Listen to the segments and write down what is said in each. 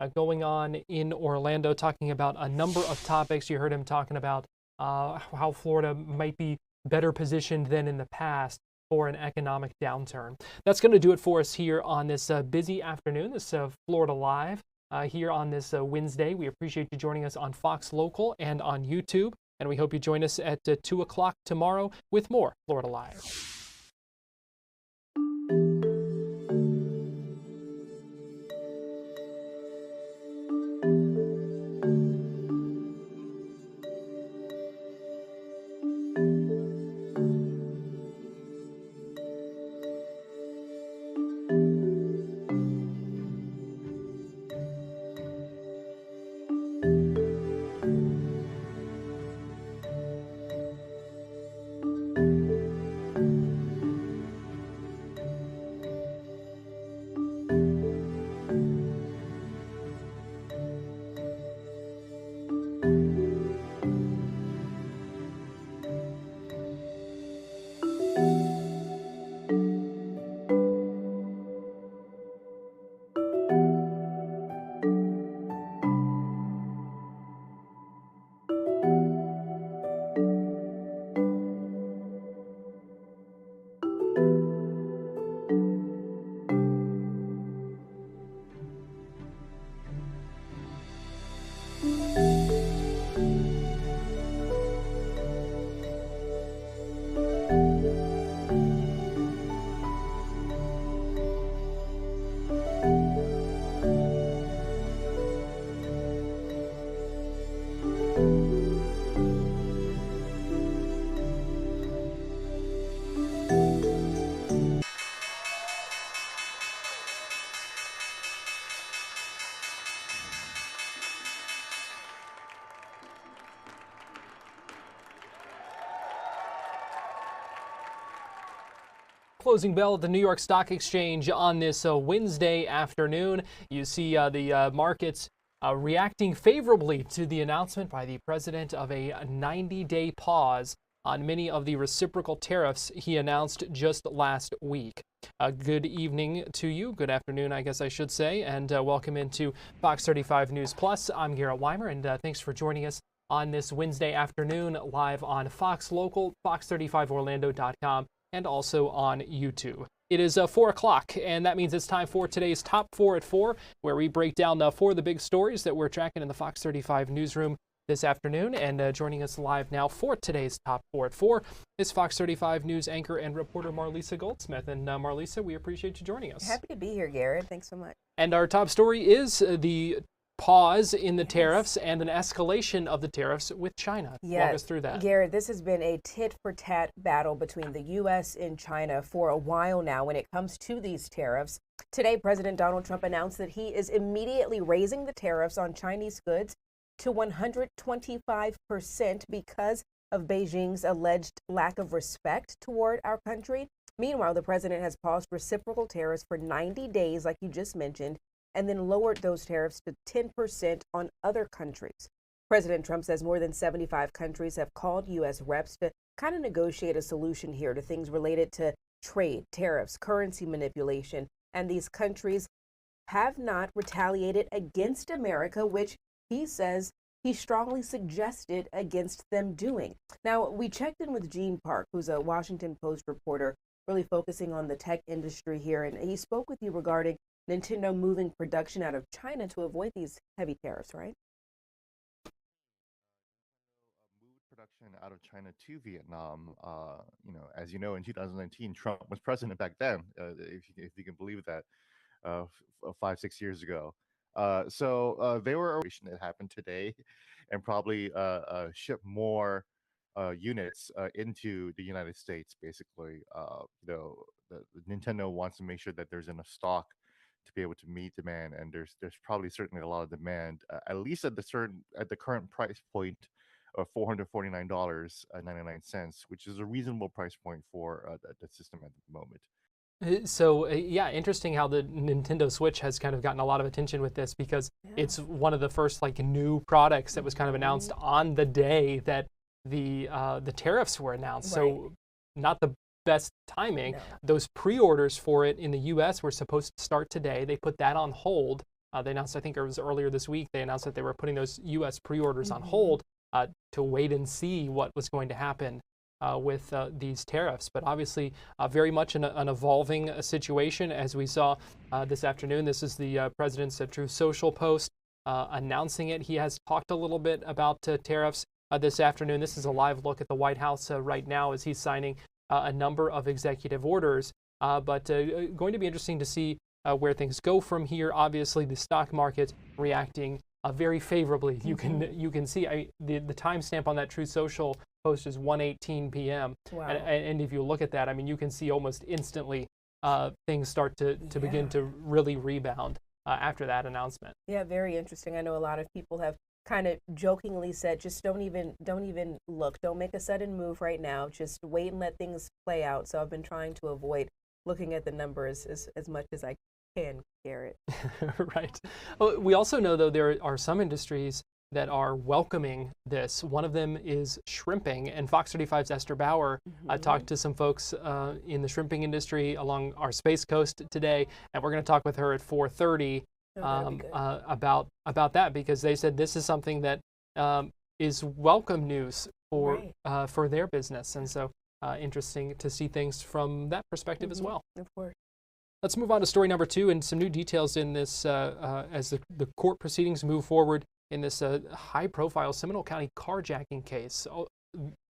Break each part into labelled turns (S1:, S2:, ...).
S1: going on in Orlando, talking about a number of topics. You heard him talking about how Florida might be better positioned than in the past for an economic downturn. That's going to do it for us here on this busy afternoon, this Florida Live here on this Wednesday. We appreciate you joining us on Fox Local and on YouTube, and we hope you join us at 2 o'clock tomorrow with more Florida Live. Closing bell at the New York Stock Exchange on this Wednesday afternoon. You see the markets reacting favorably to the announcement by the president of a 90-day pause on many of the reciprocal tariffs he announced just last week. Good evening to you. Good afternoon, I guess I should say, and welcome into Fox 35 News Plus. I'm Garrett Wymer, and thanks for joining us on this Wednesday afternoon live on Fox Local, fox35orlando.com. and also on YouTube. It is 4 o'clock, and that means it's time for today's Top 4 at 4, where we break down 4 of the big stories that we're tracking in the Fox 35 newsroom this afternoon. And joining us live now for today's Top 4 at 4 is Fox 35 News anchor and reporter Marlisa Goldsmith. And Marlisa, we appreciate you joining us.
S2: Happy to be here, Garrett. Thanks so much.
S1: And our top story is the pause in the tariffs and an escalation of the tariffs with China. Walk us through that.
S2: Garrett, this has been a tit-for-tat battle between the U.S. and China for a while now when it comes to these tariffs. Today, President Donald Trump announced that he is immediately raising the tariffs on Chinese goods to 125% because of Beijing's alleged lack of respect toward our country. Meanwhile, the president has paused reciprocal tariffs for 90 days, like you just mentioned, and then lowered those tariffs to 10% on other countries. President Trump says more than 75 countries have called U.S. reps to kind of negotiate a solution here to things related to trade, tariffs, currency manipulation, and these countries have not retaliated against America, which he says he strongly suggested against them doing. Now, we checked in with Gene Park, who's a Washington Post reporter, really focusing on the tech industry here, and he spoke with you regarding Nintendo moving production out of China to avoid these heavy tariffs, right?
S3: Moved production out of China to Vietnam. As you know, in 2019, Trump was president back then, if you can believe that, 5-6 years ago. So they were a that happened today, and probably ship more units into the United States. Basically, the Nintendo wants to make sure that there's enough stock to be able to meet demand, and there's probably certainly a lot of demand, at least at the current price point of $449.99, which is a reasonable price point for the system at the moment.
S1: So yeah, interesting how the Nintendo Switch has kind of gotten a lot of attention with this, because it's one of the first new products that was kind of announced on the day that the tariffs were announced.
S2: Right.
S1: So not the best timing.
S2: No.
S1: Those pre-orders for it in the U.S. were supposed to start today. They put that on hold They announced, I think it was earlier this week, they announced that they were putting those U.S. pre-orders on hold to wait and see what was going to happen with these tariffs. But obviously, very much an evolving situation, as we saw this afternoon. This is the president's Truth Social post announcing it. He has talked a little bit about tariffs this afternoon. This is a live look at the White House right now as he's signing a number of executive orders. But going to be interesting to see where things go from here. Obviously, the stock market reacting very favorably. You can see the timestamp on that Truth Social post is 1:18 p.m.
S2: Wow.
S1: And if you look at that, I mean, you can see almost instantly things start to begin to really rebound after that announcement.
S2: Yeah, very interesting. I know a lot of people have kind of jokingly said, just don't even look, don't make a sudden move right now, just wait and let things play out. So I've been trying to avoid looking at the numbers as much as I can, Garrett.
S1: Right. Well, we also know, though, there are some industries that are welcoming this. One of them is shrimping, and Fox 35's Esther Bauer talked to some folks in the shrimping industry along our Space Coast today, and we're going to talk with her at 4:30 about that, because they said this is something that is welcome news for their business, and so interesting to see things from that perspective as well.
S2: Of course.
S1: Let's move on to story number 2 and some new details in this as the court proceedings move forward in this high-profile Seminole County carjacking case.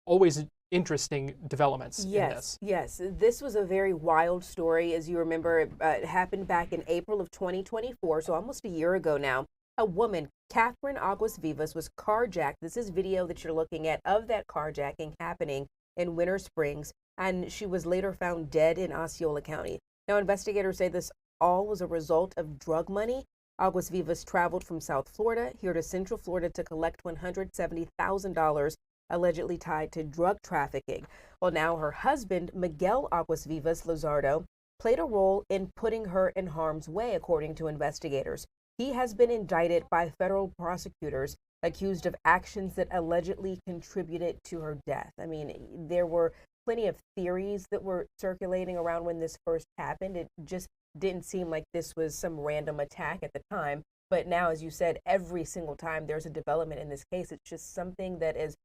S1: Always interesting developments in this.
S2: Yes. This was a very wild story. As you remember, it happened back in April of 2024, so almost a year ago now. A woman, Catherine Aguas Vivas, was carjacked. This is video that you're looking at of that carjacking happening in Winter Springs, and she was later found dead in Osceola County. Now, investigators say this all was a result of drug money. Aguas Vivas traveled from South Florida here to Central Florida to collect $170,000 allegedly tied to drug trafficking. Well, now her husband, Miguel Aguas Vivas Luzardo, played a role in putting her in harm's way, according to investigators. He has been indicted by federal prosecutors accused of actions that allegedly contributed to her death. I mean, there were plenty of theories that were circulating around when this first happened. It just didn't seem like this was some random attack at the time. But now, as you said, every single time there's a development in this case, it's just something that is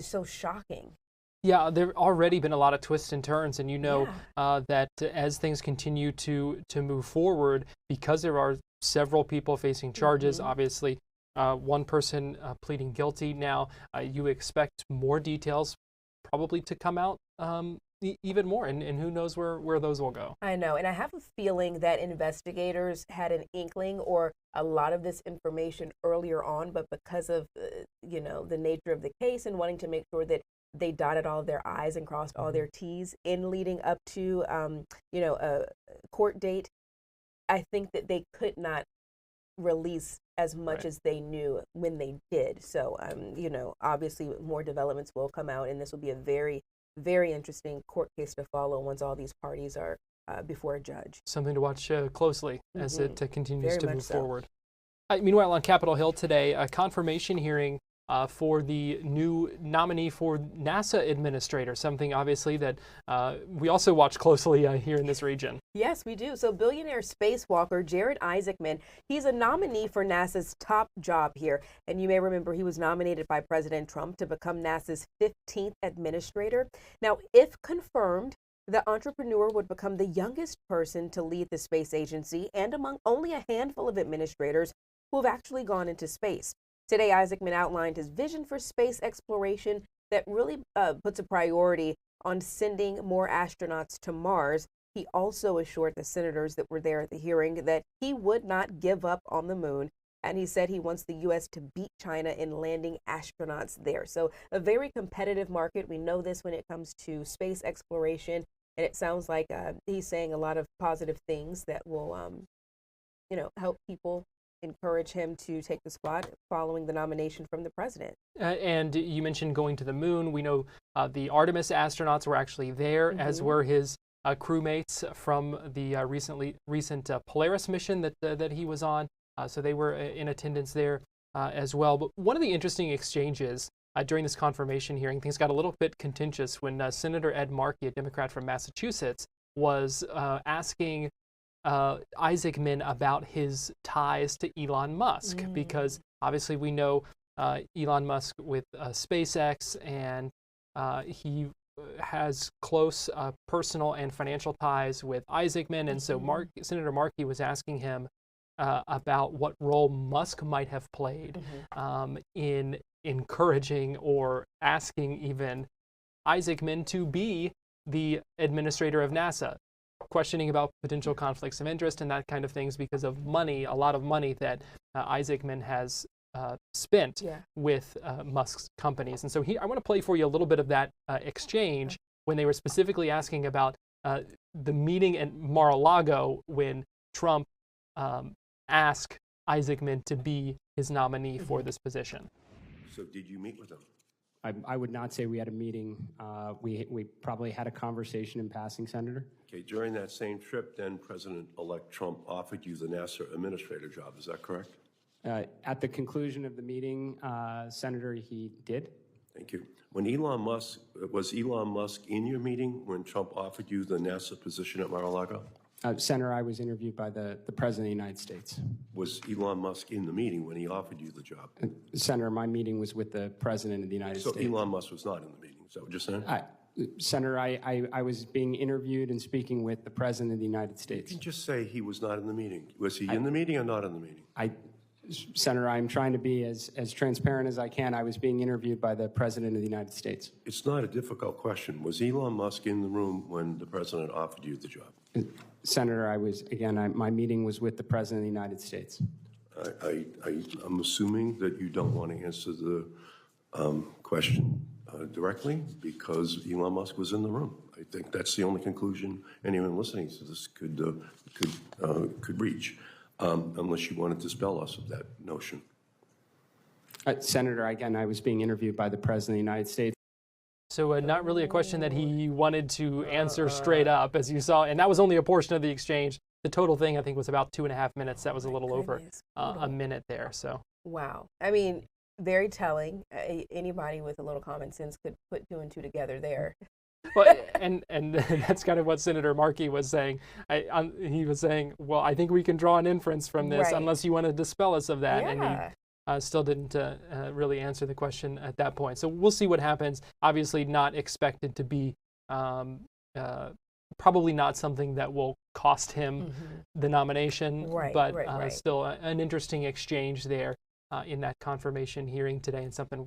S2: so shocking.
S1: Yeah, there have already been a lot of twists and turns, and that as things continue to move forward, because there are several people facing charges, obviously one person pleading guilty now, you expect more details probably to come out even more, and who knows where those will go.
S2: I know, and I have a feeling that investigators had an inkling or a lot of this information earlier on, but because of the nature of the case and wanting to make sure that they dotted all their I's and crossed all their T's in leading up to a court date, I think that they could not release as much as they knew when they did. So obviously more developments will come out, and this will be a very, very interesting court case to follow once all these parties are before a judge.
S1: Something to watch closely as it continues
S2: Very
S1: to
S2: much
S1: move
S2: so.
S1: forward. Meanwhile, on Capitol Hill today, a confirmation hearing for the new nominee for NASA administrator, something obviously that we also watch closely here in this region.
S2: Yes, we do. So billionaire spacewalker Garrett Wymer, he's a nominee for NASA's top job here. And you may remember he was nominated by President Trump to become NASA's 15th administrator. Now, if confirmed, the entrepreneur would become the youngest person to lead the space agency and among only a handful of administrators who have actually gone into space. Today, Wymer outlined his vision for space exploration that really puts a priority on sending more astronauts to Mars. He also assured the senators that were there at the hearing that he would not give up on the moon. And he said he wants the U.S. to beat China in landing astronauts there. So a very competitive market. We know this when it comes to space exploration. And it sounds like he's saying a lot of positive things that will, help people encourage him to take the spot following the nomination from the president.
S1: And you mentioned going to the moon. We know the Artemis astronauts were actually there, as were his crewmates from the recent Polaris mission that he was on. So they were in attendance there as well. But one of the interesting exchanges during this confirmation hearing, things got a little bit contentious when Senator Ed Markey, a Democrat from Massachusetts, was asking Isaacman about his ties to Elon Musk, because obviously we know Elon Musk with SpaceX, and he has close personal and financial ties with Isaacman. And so Senator Markey was asking him about what role Musk might have played in encouraging or asking even Isaacman to be the administrator of NASA, questioning about potential conflicts of interest and that kind of things because of money, a lot of money that Isaacman has spent with Musk's companies. And so I want to play for you a little bit of that exchange when they were specifically asking about the meeting at Mar-a-Lago when Trump asked Isaacman to be his nominee for this position.
S4: So did you meet with him?
S5: I would not say we had a meeting. We probably had a conversation in passing, Senator.
S4: Okay, during that same trip, then President-elect Trump offered you the NASA administrator job. Is that correct?
S5: At the conclusion of the meeting, Senator, he did.
S4: Thank you. Was Elon Musk in your meeting when Trump offered you the NASA position at Mar-a-Lago?
S5: Senator, I was interviewed by the President of the United States.
S4: Was Elon Musk in the meeting when he offered you the job?
S5: Senator, my meeting was with the President of the United States.
S4: So Elon Musk was not in the meeting. Is that what you're saying?
S5: Senator, I was being interviewed and speaking with the President of the United States.
S4: You can just say he was not in the meeting. Was he in the meeting or not in the meeting?
S5: Senator, I'm trying to be as transparent as I can. I was being interviewed by the President of the United States.
S4: It's not a difficult question. Was Elon Musk in the room when the President offered you the job?
S5: Senator, my meeting was with the President of the United States.
S4: I'm assuming that you don't want to answer the question directly because Elon Musk was in the room. I think that's the only conclusion anyone listening to this could reach, unless you want to dispel us of that notion.
S5: Senator, again, I was being interviewed by the President of the United States.
S1: So not really a question that he wanted to answer straight up, as you saw, and that was only a portion of the exchange. The total thing, I think, was about 2.5 minutes. That was a little over a minute there. So
S2: wow, I mean, very telling. Anybody with a little common sense could put two and two together there.
S1: Well, and that's kind of what Senator Markey was saying. He was saying, well, I think we can draw an inference from this, unless you want to dispel us of that. And he still didn't really answer the question at that point. So we'll see what happens. Obviously not expected to be, probably not something that will cost him the nomination, but still an interesting exchange there in that confirmation hearing today, and something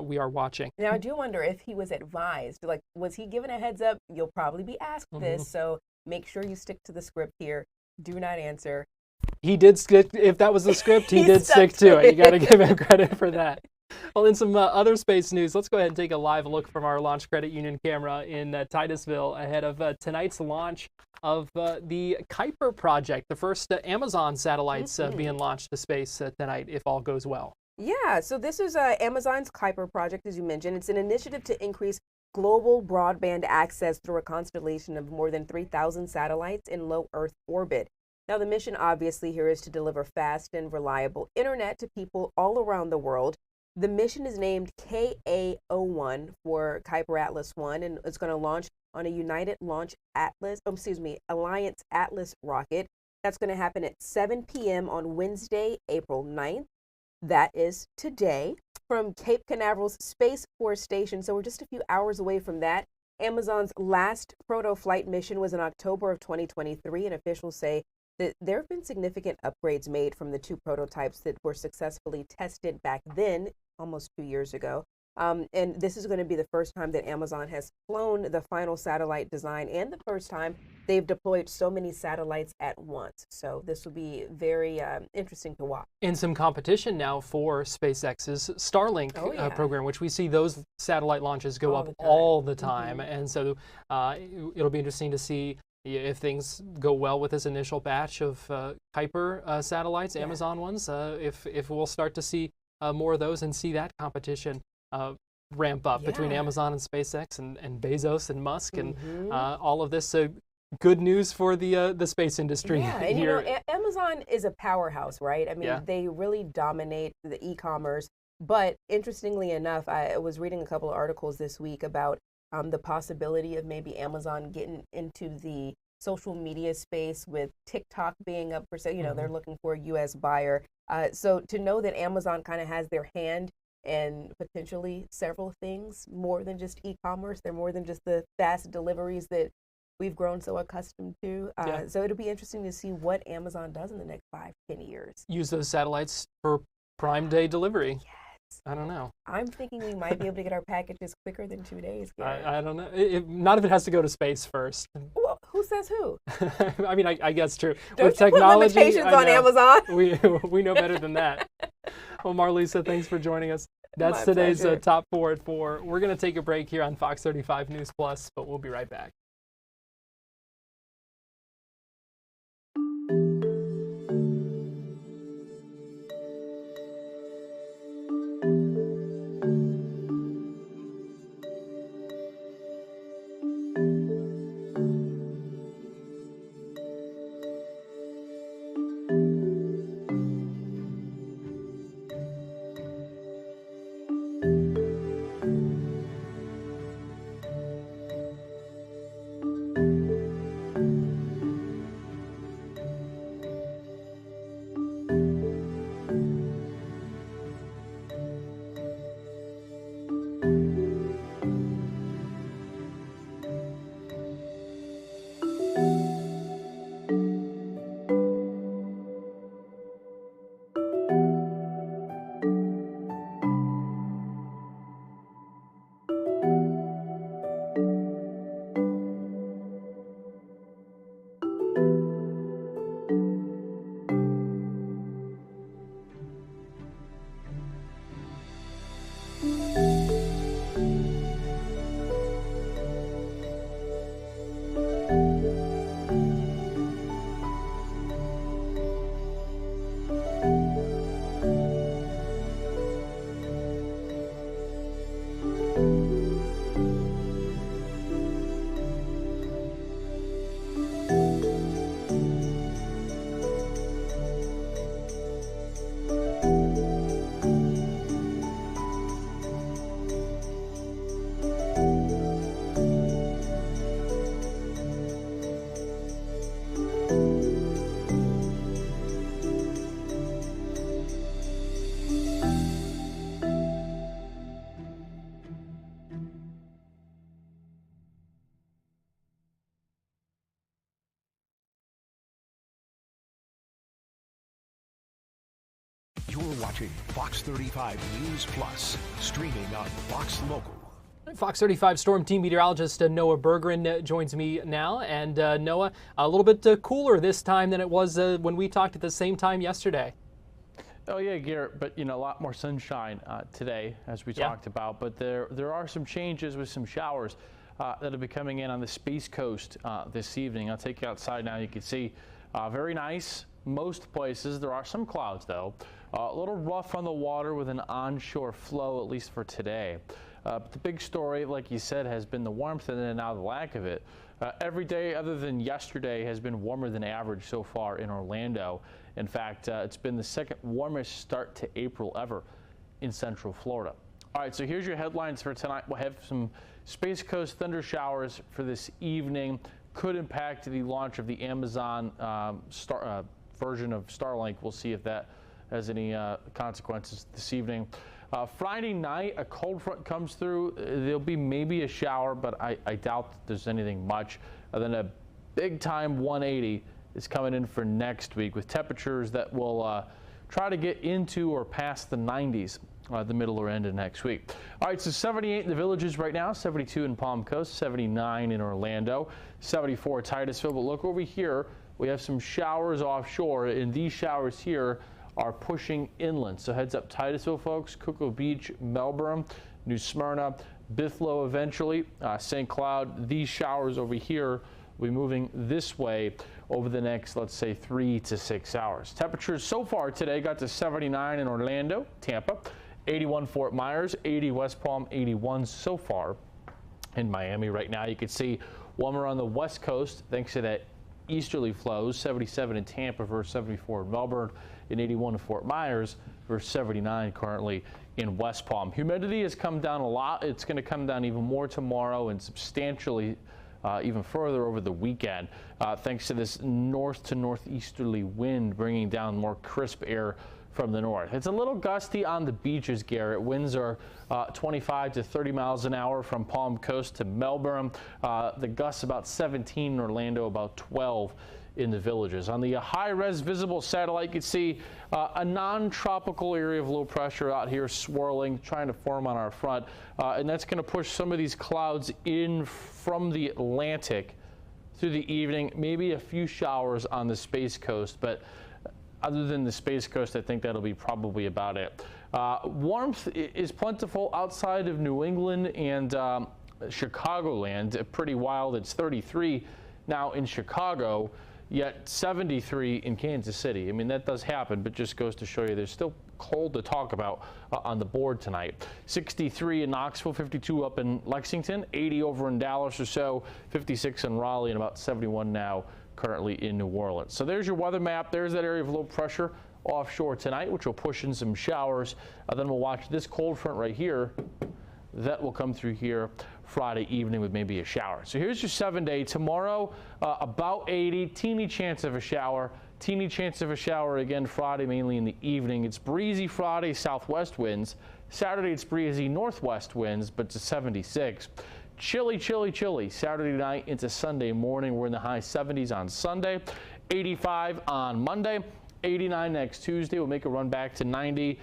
S1: we are watching.
S2: Now, I do wonder if he was advised, like, was he given a heads up? You'll probably be asked this, so make sure you stick to the script here. Do not answer.
S1: He did stick, if that was the script, he did stick to it. You got to give him credit for that. Well, in some other space news, let's go ahead and take a live look from our Launch Credit Union camera in Titusville ahead of tonight's launch of the Kuiper project, the first Amazon satellites being launched to space tonight, if all goes well.
S2: Yeah, so this is Amazon's Kuiper project, as you mentioned. It's an initiative to increase global broadband access through a constellation of more than 3,000 satellites in low Earth orbit. Now, the mission obviously here is to deliver fast and reliable internet to people all around the world. The mission is named KA-01 for Kuiper Atlas 1, and it's going to launch on a Alliance Atlas rocket. That's going to happen at 7 p.m. on Wednesday, April 9th. That is today, from Cape Canaveral's Space Force Station. So we're just a few hours away from that. Amazon's last proto-flight mission was in October of 2023, and officials say that there have been significant upgrades made from the two prototypes that were successfully tested back then, almost 2 years ago. And this is going to be the first time that Amazon has flown the final satellite design, and the first time they've deployed so many satellites at once. So this will be very interesting to watch.
S1: And some competition now for SpaceX's Starlink program, which we see those satellite launches go up all the time. And so it'll be interesting to see if things go well with this initial batch of Kuiper satellites, Amazon ones, if we'll start to see more of those and see that competition ramp up between Amazon and SpaceX and Bezos and Musk and all of this. So good news for the space industry.
S2: Yeah, and
S1: here.
S2: you know, Amazon is a powerhouse, right? I mean, they really dominate the e-commerce. But interestingly enough, I was reading a couple of articles this week about the possibility of maybe Amazon getting into the social media space with TikTok being up for sale. You know, they're looking for a U.S. buyer. So to know that Amazon kind of has their hand in potentially several things, more than just e-commerce, they're more than just the fast deliveries that we've grown so accustomed to. So it'll be interesting to see what Amazon does in the next 5-10 years.
S1: Use those satellites for Prime Day delivery.
S2: Yes.
S1: I don't know.
S2: I'm thinking we might be able to get our packages quicker than 2 days.
S1: I don't know. None of it has to go to space first.
S2: Well, who says who?
S1: I mean, I guess true.
S2: Don't
S1: With
S2: you
S1: technology,
S2: put limitations
S1: I
S2: on
S1: know.
S2: Amazon?
S1: We know better than that. Well, Marlisa, thanks for joining us. That's
S2: My
S1: today's
S2: pleasure.
S1: Top 4 at 4. We're going to take a break here on Fox 35 News Plus, but we'll be right back.
S6: You're watching Fox 35 News Plus, streaming on Fox Local.
S1: Fox 35 Storm Team meteorologist Noah Bergeron joins me now. And Noah, a little bit cooler this time than it was when we talked at the same time yesterday.
S7: Oh yeah, Garrett, but a lot more sunshine today, as we talked about. But there are some changes with some showers that'll be coming in on the Space Coast this evening. I'll take you outside now. You can see very nice most places. There are some clouds though. A little rough on the water with an onshore flow, at least for today. But the big story, like you said, has been the warmth and then now the lack of it. Every day other than yesterday has been warmer than average so far in Orlando. In fact, it's been the second warmest start to April ever in Central Florida. All right, so here's your headlines for tonight. We'll have some Space Coast thunder showers for this evening. Could impact the launch of the Amazon version of Starlink. We'll see if that has any consequences this evening. Friday night, a cold front comes through. There'll be maybe a shower, but I doubt that there's anything much. Then a big time 180 is coming in for next week with temperatures that will try to get into or past the 90s the middle or end of next week. All right, so 78 in the Villages right now, 72 in Palm Coast, 79 in Orlando, 74 Titusville. But look over here, we have some showers offshore, and these showers here are pushing inland. So heads up Titusville, folks, Cocoa Beach, Melbourne, New Smyrna, Bithlo eventually, St. Cloud. These showers over here will be moving this way over the next, let's say, 3 to 6 hours. Temperatures so far today got to 79 in Orlando, Tampa, 81 Fort Myers, 80 West Palm, 81 so far in Miami. Right now you can see warmer on the west coast thanks to that easterly flows, 77 in Tampa versus 74 in Melbourne, and 81 in Fort Myers versus 79 currently in West Palm. Humidity has come down a lot. It's going to come down even more tomorrow and substantially even further over the weekend, thanks to this north to northeasterly wind bringing down more crisp air from the north. It's a little gusty on the beaches, Garrett. Winds are 25 to 30 miles an hour from Palm Coast to Melbourne. The gusts about 17 in Orlando, about 12 in the Villages. On the high-res visible satellite, you can see a non-tropical area of low pressure out here swirling, trying to form on our front, and that's going to push some of these clouds in from the Atlantic through the evening. Maybe a few showers on the Space Coast, but other than the Space Coast, I think that'll be probably about it. Warmth is plentiful outside of New England and Chicagoland. Pretty wild. It's 33 now in Chicago, yet 73 in Kansas City. I mean, that does happen, but just goes to show you there's still cold to talk about on the board tonight. 63 in Knoxville, 52 up in Lexington, 80 over in Dallas or so, 56 in Raleigh, and about 71 now currently in New Orleans. So there's your weather map. There's that area of low pressure offshore tonight, which will push in some showers. Then we'll watch this cold front right here. That will come through here Friday evening with maybe a shower. So here's your 7-day. Tomorrow, about 80, teeny chance of a shower. Teeny chance of a shower again Friday, mainly in the evening. It's breezy Friday, southwest winds. Saturday, it's breezy northwest winds, but it's 76. Chilly, chilly, chilly. Saturday night into Sunday morning. We're in the high 70s on Sunday. 85 on Monday. 89 next Tuesday. We'll make a run back to 90.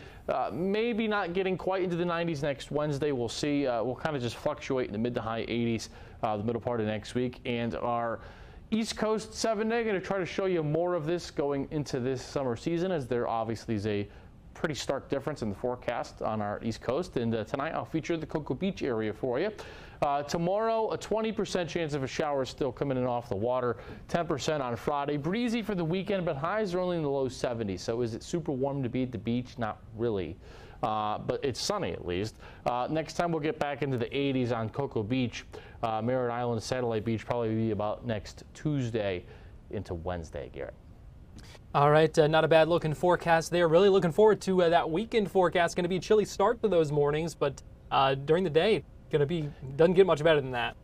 S7: Maybe not getting quite into the 90s next Wednesday. We'll see. We'll kind of just fluctuate in the mid to high 80s the middle part of next week. And our East Coast 7-day, going to try to show you more of this going into this summer season, as there obviously is a pretty stark difference in the forecast on our East Coast. And tonight I'll feature the Cocoa Beach area for you. Tomorrow, a 20% chance of a shower still coming in off the water. 10% on Friday. Breezy for the weekend, but highs are only in the low 70s. So is it super warm to be at the beach? Not really. But it's sunny at least. Next time we'll get back into the 80s on Cocoa Beach. Merritt Island Satellite Beach probably be about next Tuesday into Wednesday, Garrett.
S1: All right, not a bad looking forecast there. Really looking forward to that weekend forecast. Going to be a chilly start to those mornings, but during the day, doesn't get much better than that.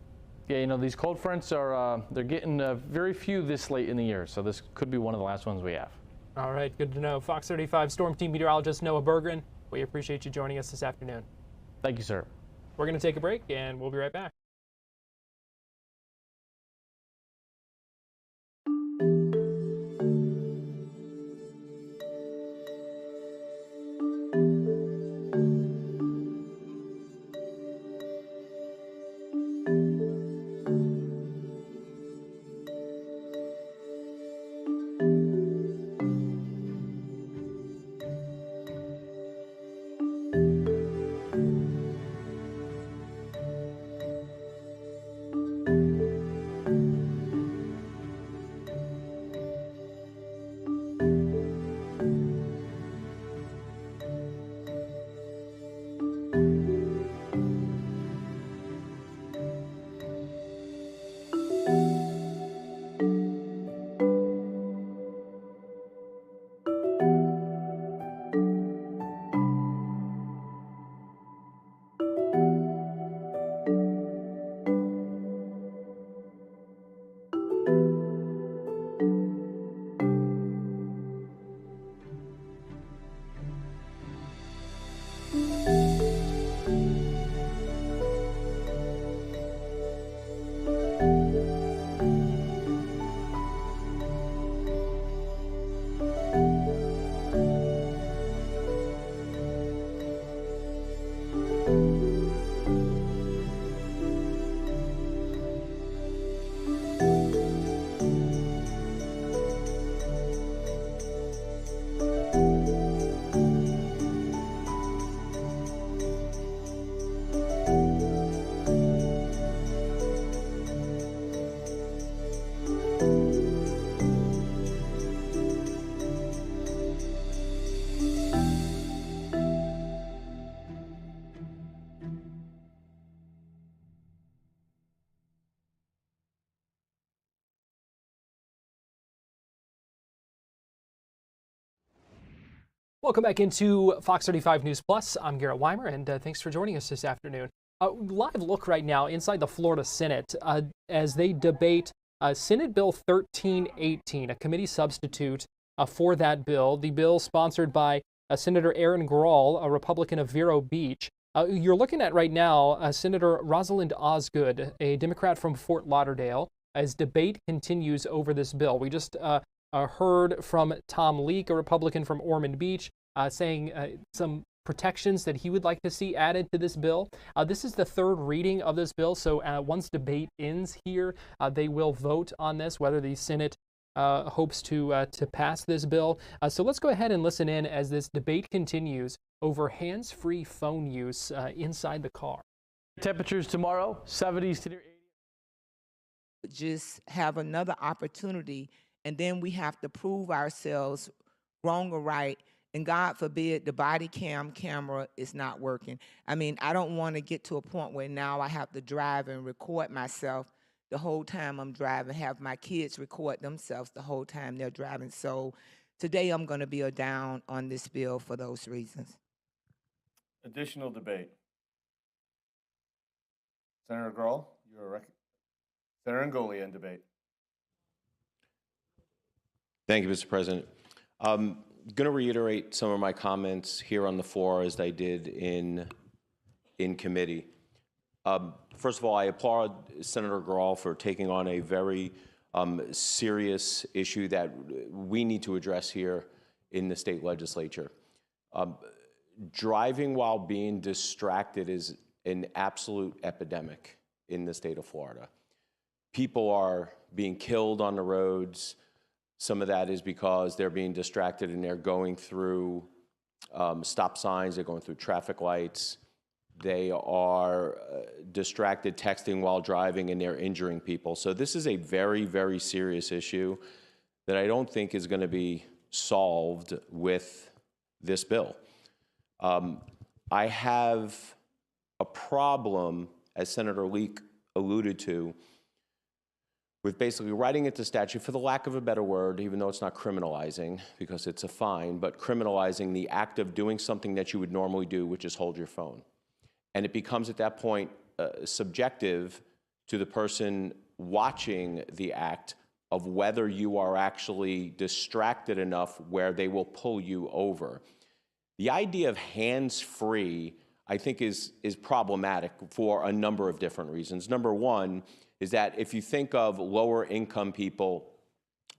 S7: Yeah, you know, these cold fronts are, they're getting very few this late in the year, so this could be one of the last ones we have.
S1: All right, good to know. Fox 35 Storm Team meteorologist Noah Berggren, we appreciate you joining us this afternoon.
S7: Thank you, sir.
S1: We're going to take a break, and we'll be right back. Welcome back into Fox 35 News Plus. I'm Garrett Wymer, and thanks for joining us this afternoon. Live look right now inside the Florida Senate as they debate Senate Bill 1318, a committee substitute for that bill. The bill sponsored by Senator Aaron Grawl, a Republican of Vero Beach. You're looking at right now Senator Rosalind Osgood, a Democrat from Fort Lauderdale, as debate continues over this bill. We just heard from Tom Leek, a Republican from Ormond Beach, saying some protections that he would like to see added to this bill. This is the third reading of this bill, so once debate ends here, they will vote on this, whether the Senate hopes to pass this bill. So let's go ahead and listen in as this debate continues over hands-free phone use inside the car.
S7: Temperatures tomorrow, 70s to near 80s.
S8: Just have another opportunity, and then we have to prove ourselves wrong or right. And God forbid the body camera is not working. I mean, I don't want to get to a point where now I have to drive and record myself the whole time I'm driving, have my kids record themselves the whole time they're driving. So today I'm going to be a down on this bill for those reasons.
S9: Additional debate. Senator Grawl, you're Senator Ngoli in debate.
S10: Thank you, Mr. President. Going to reiterate some of my comments here on the floor as I did in committee. First of all, I applaud Senator Grawl for taking on a very serious issue that we need to address here in the state legislature. Driving while being distracted is an absolute epidemic in the state of Florida. People are being killed on the roads. Some of that is because they're being distracted and they're going through stop signs, they're going through traffic lights, they are distracted texting while driving, and they're injuring people. So this is a very, very serious issue that I don't think is going to be solved with this bill. I have a problem, as Senator Leek alluded to, with basically writing into statute, for the lack of a better word, even though it's not criminalizing because it's a fine, but criminalizing the act of doing something that you would normally do, which is hold your phone. And it becomes at that point subjective to the person watching the act of whether you are actually distracted enough where they will pull you over. The idea of hands-free, I think, is problematic for a number of different reasons. Number one is that if you think of lower income people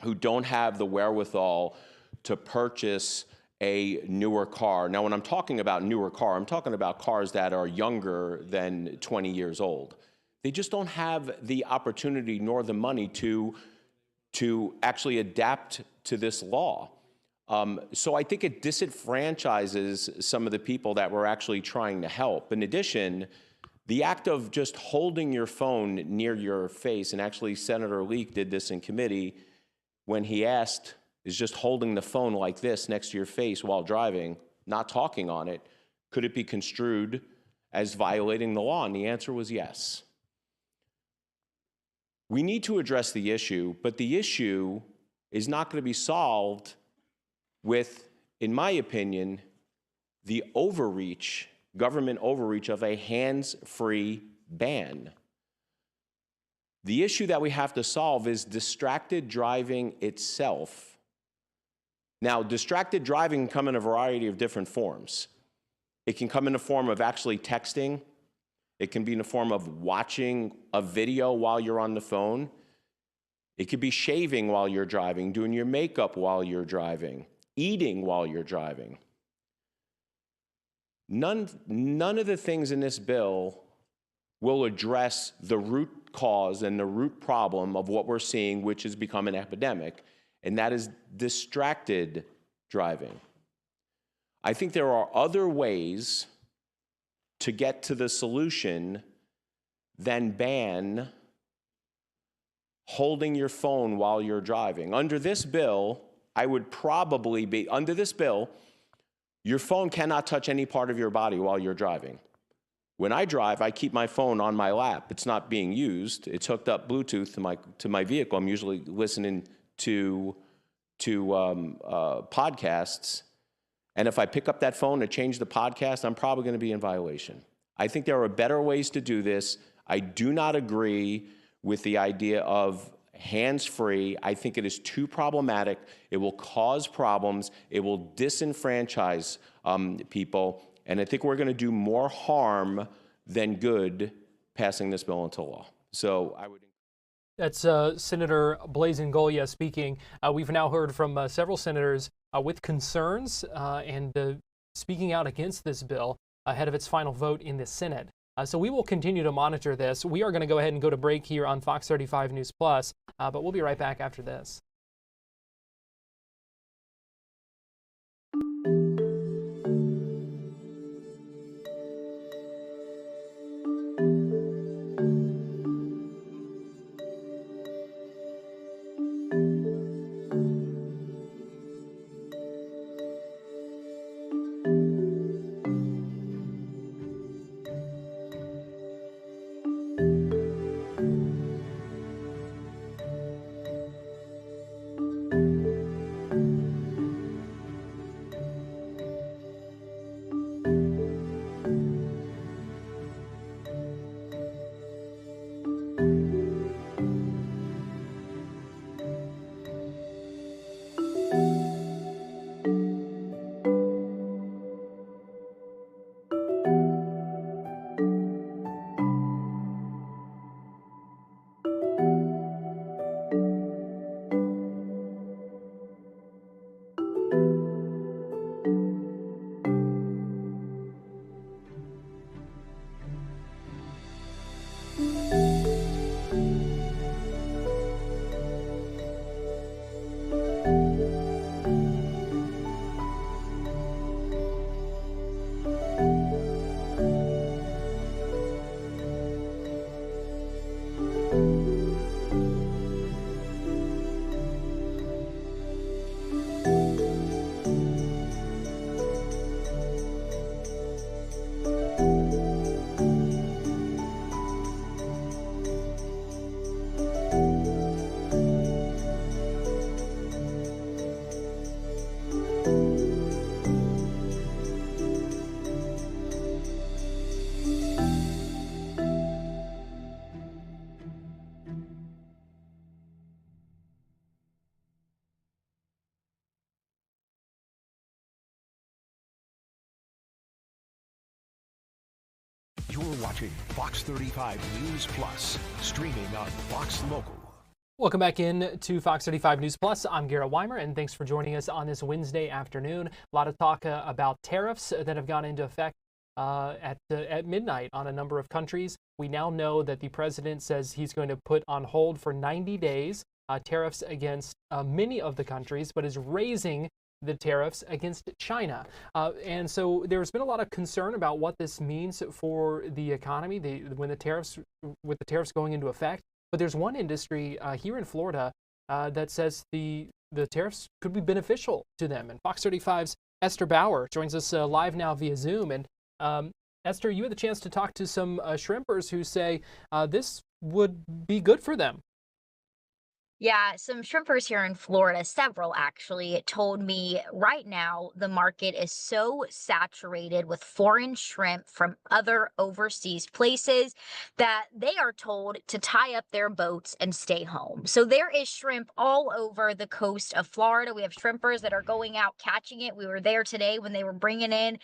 S10: who don't have the wherewithal to purchase a newer car. Now, when I'm talking about newer car, I'm talking about cars that are younger than 20 years old. They just don't have the opportunity nor the money to actually adapt to this law. So I think it disenfranchises some of the people that we're actually trying to help. In addition, the act of just holding your phone near your face, and actually Senator Leek did this in committee when he asked, is just holding the phone like this next to your face while driving, not talking on it, could it be construed as violating the law? And the answer was yes. We need to address the issue, but the issue is not going to be solved with, in my opinion, the overreach, government overreach of a hands-free ban. The issue that we have to solve is distracted driving itself. Now, distracted driving can come in a variety of different forms. It can come in the form of actually texting. It can be in the form of watching a video while you're on the phone. It could be shaving while you're driving, doing your makeup while you're driving, eating while you're driving. None of the things in this bill will address the root cause and the root problem of what we're seeing, which has become an epidemic, and that is distracted driving. I think there are other ways to get to the solution than ban holding your phone while you're driving. Under this bill, under this bill, your phone cannot touch any part of your body while you're driving. When I drive, I keep my phone on my lap. It's not being used. It's hooked up Bluetooth to my vehicle. I'm usually listening to podcasts. And if I pick up that phone to change the podcast, I'm probably going to be in violation. I think there are better ways to do this. I do not agree with the idea of hands-free. I think it is too problematic. It will cause problems. It will disenfranchise people. And I think we're going to do more harm than good passing this bill into law. So I would.
S1: That's Senator Blazin Golia speaking. We've now heard from several senators with concerns and speaking out against this bill ahead of its final vote in the Senate. So we will continue to monitor this. We are going to go ahead and go to break here on Fox 35 News Plus, but we'll be right back after this.
S6: You're watching Fox 35 News Plus, streaming on Fox Local.
S1: Welcome back in to Fox 35 News Plus. I'm Garrett Wymer, and thanks for joining us on this Wednesday afternoon. A lot of talk about tariffs that have gone into effect at midnight on a number of countries. We now know that the president says he's going to put on hold for 90 days tariffs against many of the countries, but is raising the tariffs against China. And so there's been a lot of concern about what this means for the economy with the tariffs going into effect. But there's one industry here in Florida that says the tariffs could be beneficial to them. And Fox 35's Esther Bauer joins us live now via Zoom. And Esther, you had the chance to talk to some shrimpers who say this would be good for them.
S11: Yeah, some shrimpers here in Florida, several actually, told me right now the market is so saturated with foreign shrimp from other overseas places that they are told to tie up their boats and stay home. So there is shrimp all over the coast of Florida. We have shrimpers that are going out catching it. We were there today when they were bringing in,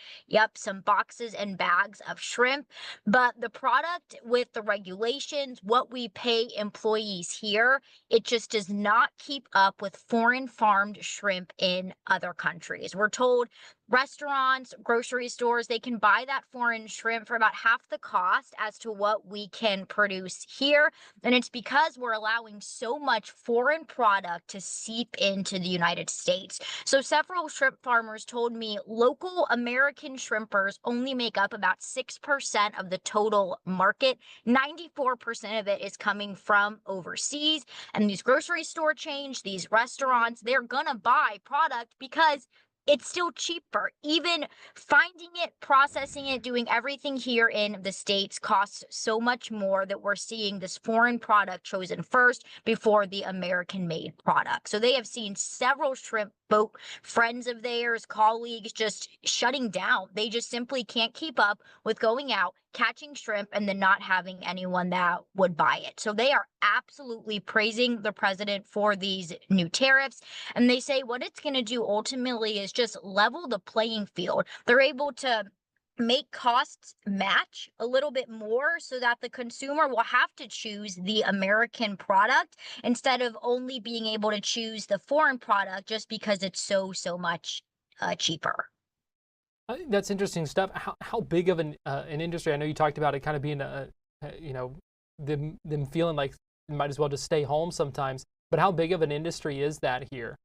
S11: some boxes and bags of shrimp. But the product with the regulations, what we pay employees here, it just does not keep up with foreign farmed shrimp in other countries. We're told restaurants, grocery stores, they can buy that foreign shrimp for about half the cost as to what we can produce here. And it's because we're allowing so much foreign product to seep into the United States. So several shrimp farmers told me local American shrimpers only make up about 6% of the total market. 94% of it is coming from overseas. And these grocery store chains, these restaurants, they're gonna buy product because it's still cheaper. Even finding it, processing it, doing everything here in the States costs so much more that we're seeing this foreign product chosen first before the American made product. So they have seen several shrimp boat friends of theirs, colleagues just shutting down. They just simply can't keep up with going out, catching shrimp, and then not having anyone that would buy it. So they are absolutely praising the president for these new tariffs. And they say what it's going to do ultimately is just level the playing field. They're able to make costs match a little bit more so that the consumer will have to choose the American product instead of only being able to choose the foreign product just because it's so much cheaper.
S1: That's interesting stuff. How big of an industry? I know you talked about it kind of being them feeling like they might as well just stay home sometimes. But how big of an industry is that here?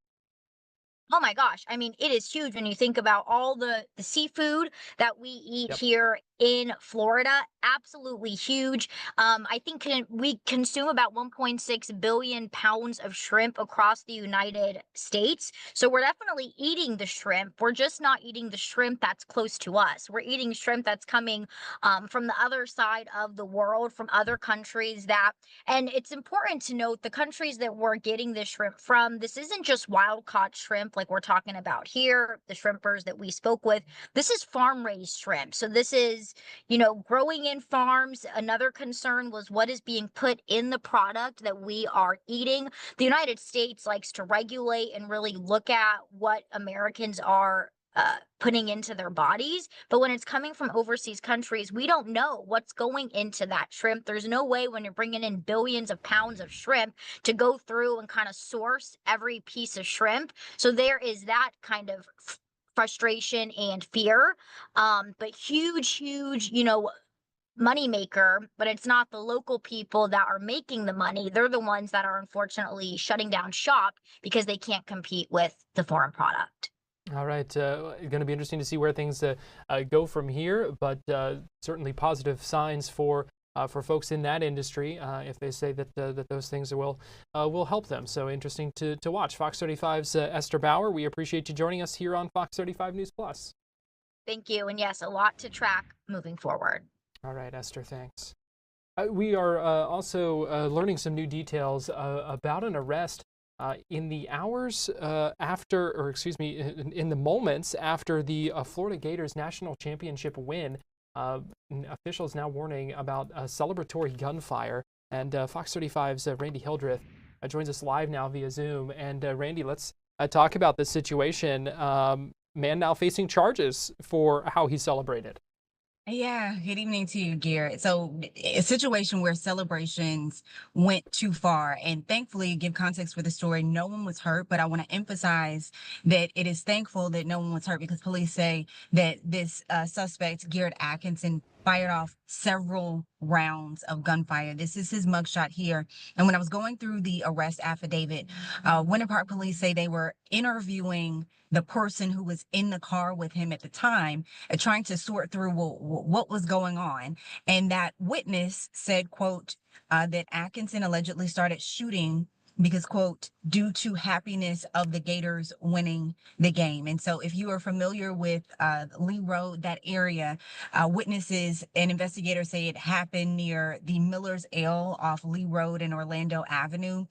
S11: Oh my gosh. I mean, it is huge when you think about all the seafood that we eat here in Florida. Absolutely huge. I think we consume about 1.6 billion pounds of shrimp across the United States. So we're definitely eating the shrimp. We're just not eating the shrimp that's close to us. We're eating shrimp that's coming from the other side of the world, from other countries and it's important to note the countries that we're getting this shrimp from. This isn't just wild caught shrimp like we're talking about here, the shrimpers that we spoke with. This is farm raised shrimp. So this is, growing in farms. Another concern was what is being put in the product that we are eating. The United States likes to regulate and really look at what Americans are putting into their bodies. But when it's coming from overseas countries, we don't know what's going into that shrimp. There's no way when you're bringing in billions of pounds of shrimp to go through and kind of source every piece of shrimp. So there is that kind of frustration and fear. But huge, money maker, but it's not the local people that are making the money. They're the ones that are unfortunately shutting down shop because they can't compete with the foreign product.
S1: All right, going to be interesting to see where things go from here, but certainly positive signs for folks in that industry if they say that those things will help them. So interesting to watch. Fox 35's Esther Bauer, we appreciate you joining us here on Fox 35 News Plus.
S11: Thank you, and yes, a lot to track moving forward.
S1: All right, Esther, thanks. We are also learning some new details about an arrest in the hours after, or excuse me, in the moments after the Florida Gators national championship win. Officials now warning about celebratory gunfire. And Fox 35's Randy Hildreth joins us live now via Zoom. And Randy, let's talk about this situation. Man now facing charges for how he celebrated.
S12: Yeah, good evening to you, Garrett. So, a situation where celebrations went too far, and thankfully, give context for the story, no one was hurt. But I want to emphasize that it is thankful that no one was hurt because police say that this suspect, Garrett Atkinson, fired off several rounds of gunfire. This is his mugshot here. And when I was going through the arrest affidavit, Winter Park police say they were interviewing the person who was in the car with him at the time, trying to sort through what was going on. And that witness said, quote, that Atkinson allegedly started shooting because, quote, due to happiness of the Gators winning the game. And so if you are familiar with Lee Road, that area, witnesses and investigators say it happened near the Miller's Ale off Lee Road and Orlando Avenue.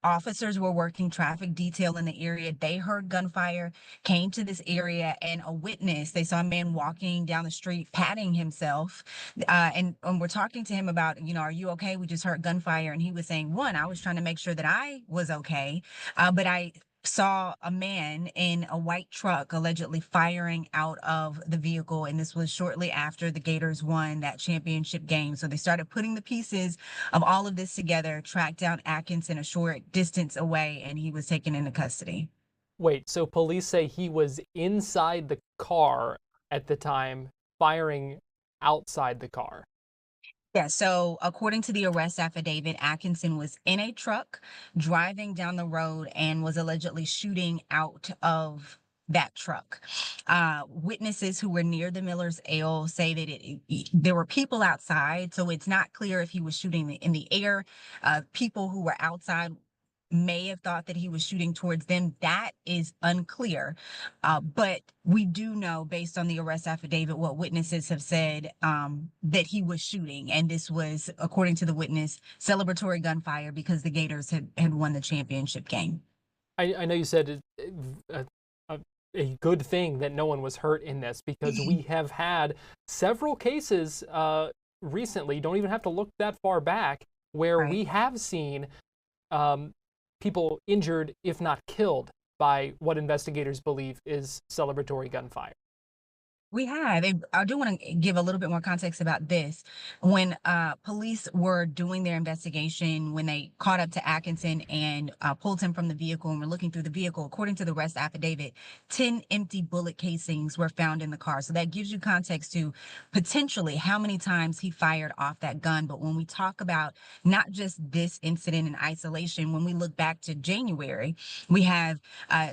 S12: Officers were working traffic detail in the area. They heard gunfire, came to this area, and a witness, they saw a man walking down the street, patting himself. And we're talking to him about, are you okay? We just heard gunfire. And he was saying, one, I was trying to make sure that I was okay. But I saw a man in a white truck allegedly firing out of the vehicle. And this was shortly after the Gators won that championship game. So they started putting the pieces of all of this together, tracked down Atkinson a short distance away, and he was taken into custody.
S1: Wait, so police say he was inside the car at the time, firing outside the car?
S12: Yeah, so according to the arrest affidavit, Atkinson was in a truck driving down the road and was allegedly shooting out of that truck. Witnesses who were near the Miller's Ale say that there were people outside, so it's not clear if he was shooting in the air. People who were outside may have thought that he was shooting towards them. That is unclear. But we do know, based on the arrest affidavit, what witnesses have said, that he was shooting. And this was, according to the witness, celebratory gunfire because the Gators had won the championship game.
S1: I know you said a good thing that no one was hurt in this, because we have had several cases recently, you don't even have to look that far back, where we have seen people injured, if not killed, by what investigators believe is celebratory gunfire.
S12: We have. I do want to give a little bit more context about this. When police were doing their investigation, when they caught up to Atkinson and pulled him from the vehicle and were looking through the vehicle, according to the arrest affidavit, 10 empty bullet casings were found in the car. So that gives you context to potentially how many times he fired off that gun. But when we talk about not just this incident in isolation, when we look back to January, we have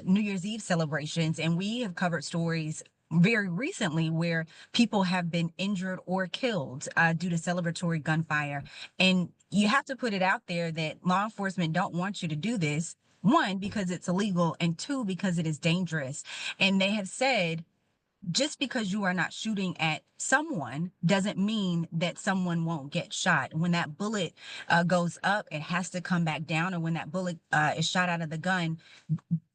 S12: New Year's Eve celebrations, and we have covered stories very recently where people have been injured or killed due to celebratory gunfire. And you have to put it out there that law enforcement don't want you to do this. One, because it's illegal, and two, because it is dangerous. And they have said, just because you are not shooting at someone doesn't mean that someone won't get shot. When that bullet goes up, it has to come back down. Or when that bullet is shot out of the gun,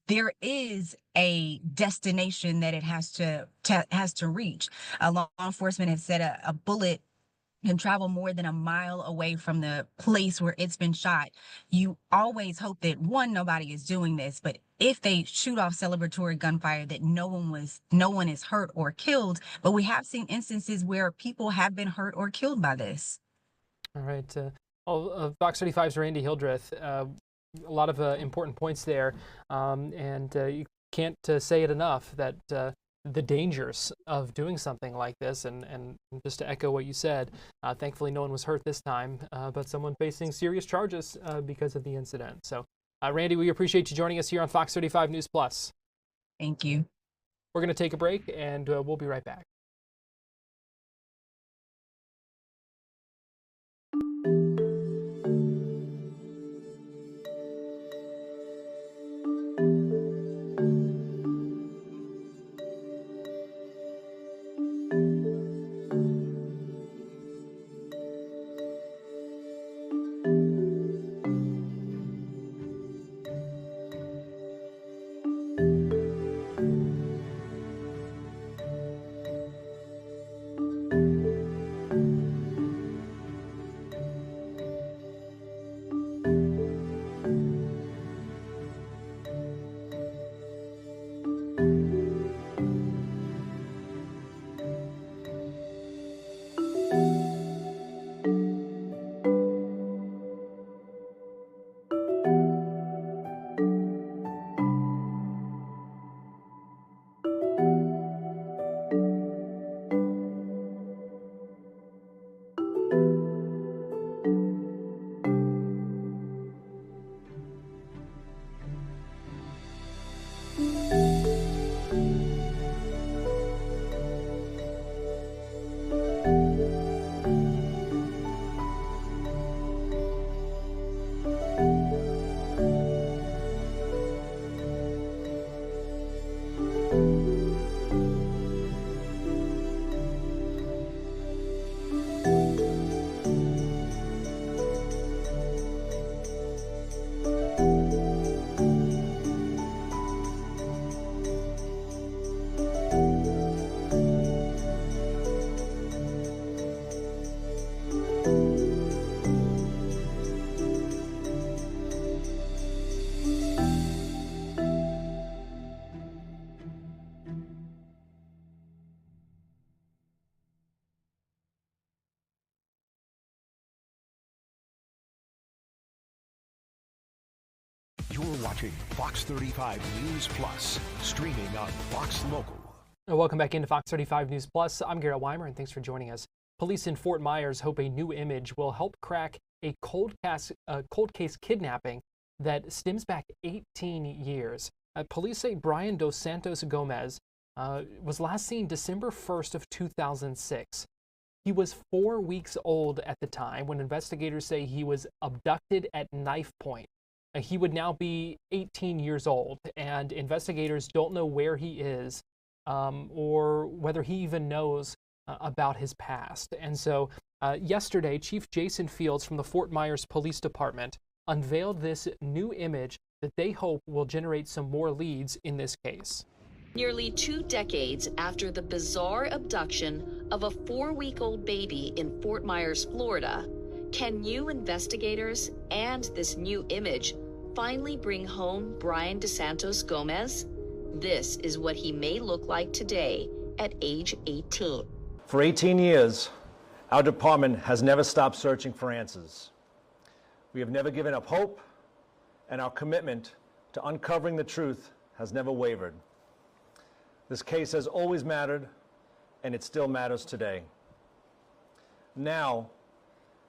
S12: there is a destination that it has to reach. Law enforcement has said a bullet can travel more than a mile away from the place where it's been shot. You always hope that, one, nobody is doing this, but if they shoot off celebratory gunfire, that no one is hurt or killed. But we have seen instances where people have been hurt or killed by this.
S1: All right. Fox 35's Randy Hildreth. A lot of important points there, and you can't say it enough that the dangers of doing something like this, and just to echo what you said, thankfully no one was hurt this time, but someone facing serious charges because of the incident. So, Randy, we appreciate you joining us here on Fox 35 News Plus.
S12: Thank you.
S1: We're going to take a break, and we'll be right back.
S6: You're watching Fox 35 News Plus, streaming on Fox Local.
S1: Welcome back into Fox 35 News Plus. I'm Garrett Wymer, and thanks for joining us. Police in Fort Myers hope a new image will help crack a cold case kidnapping that stems back 18 years. Police say Brian Dos Santos Gomez was last seen December 1st of 2006. He was 4 weeks old at the time when investigators say he was abducted at knife point. he would now be 18 years old, and investigators don't know where he is or whether he even knows about his past. And so yesterday, Chief Jason Fields from the Fort Myers Police Department unveiled this new image that they hope will generate some more leads in this case.
S13: Nearly 2 decades after the bizarre abduction of a 4-week-old baby in Fort Myers, Florida, can new investigators and this new image finally bring home Brian DeSantos Gomez? This is what he may look like today at age 18.
S14: For 18 years, our department has never stopped searching for answers. We have never given up hope, and our commitment to uncovering the truth has never wavered. This case has always mattered, and it still matters today. Now,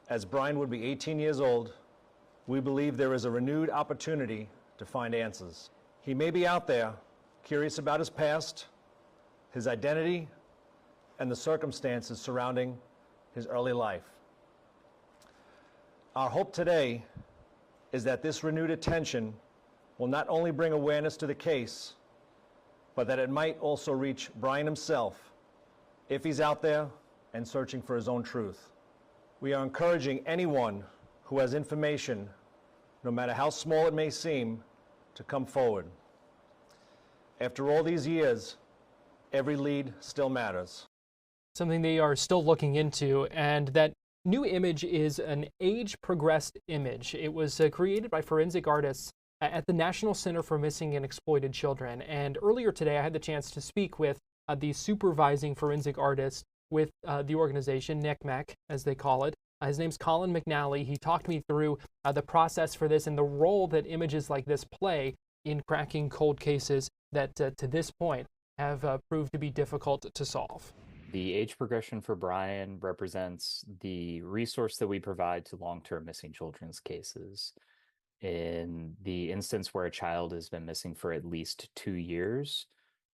S14: as Brian would be 18 years old, we believe there is a renewed opportunity to find answers. He may be out there, curious about his past, his identity, and the circumstances surrounding his early life. Our hope today is that this renewed attention will not only bring awareness to the case, but that it might also reach Brian himself if he's out there and searching for his own truth. We are encouraging anyone who has information, no matter how small it may seem, to come forward. After all these years, every lead still matters.
S1: Something they are still looking into, and that new image is an age-progressed image. It was created by forensic artists at the National Center for Missing and Exploited Children. And earlier today, I had the chance to speak with the supervising forensic artist with the organization, NCMEC, as they call it. His name's Colin McNally. He talked me through the process for this and the role that images like this play in cracking cold cases that, to this point, have proved to be difficult to solve.
S15: The age progression for Brian represents the resource that we provide to long-term missing children's cases. In the instance where a child has been missing for at least 2 years,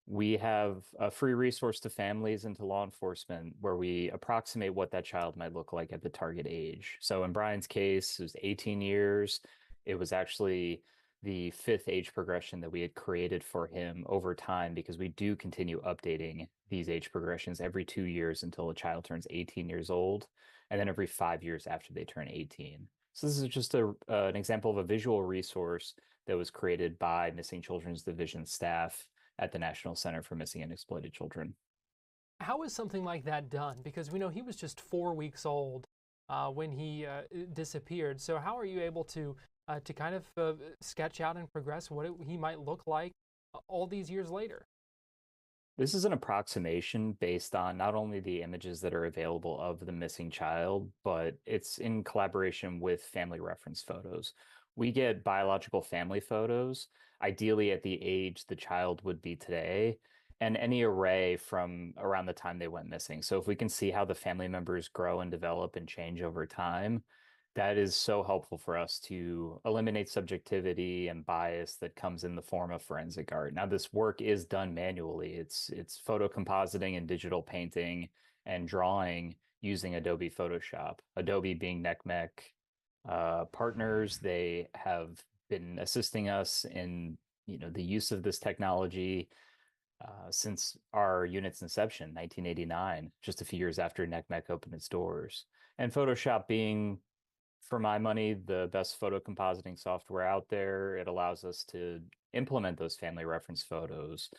S15: we have a free resource to families and to law enforcement where we approximate what that child might look like at the target age. So in Brian's case, it was 18 years. It was actually the 5th age progression that we had created for him over time, because we do continue updating these age progressions every 2 years until a child turns 18 years old, and then every 5 years after they turn 18. So this is just an example of a visual resource that was created by Missing Children's Division staff at the National Center for Missing and Exploited Children.
S1: How is something like that done? Because we know he was just 4 weeks old when he disappeared. So how are you able to kind of sketch out and progress what he might look like all these years later?
S15: This is an approximation based on not only the images that are available of the missing child, but it's in collaboration with family reference photos. We get biological family photos, ideally at the age the child would be today, and any array from around the time they went missing. So if we can see how the family members grow and develop and change over time, that is so helpful for us to eliminate subjectivity and bias that comes in the form of forensic art. Now, this work is done manually. It's photo compositing and digital painting and drawing using Adobe Photoshop. Adobe being NCMEC partners, they have been assisting us in the use of this technology since our unit's inception, 1989, just a few years after NCMEC opened its doors. And Photoshop being, for my money, the best photo compositing software out there. It allows us to implement those family reference photos,